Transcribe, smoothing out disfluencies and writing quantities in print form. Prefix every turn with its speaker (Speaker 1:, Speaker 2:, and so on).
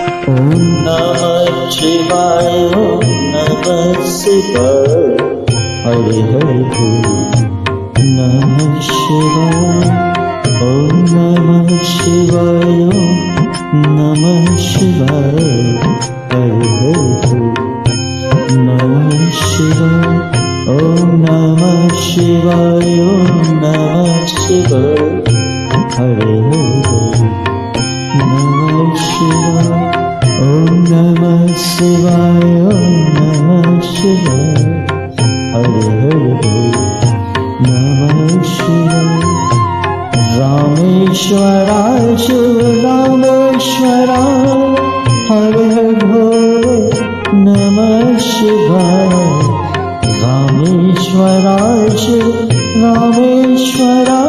Speaker 1: ॐ नमः शिवाय नमः शिवाय हरे हरे नमः शिवाय ॐ नमः शिवाय नमः शिवाय हरे हरे नमः शिवाय ॐ नमः शिवाय नमः शिवाय हरे हरे नमः शिवाय ॐ नमः शिवाय नमः शिवाय हरे हरे नमः शिवाय रामेश्वराय शिव रामेश्वराय हरे हरे नमः शिवाय रामेश्वराय शिव रामेश्वराय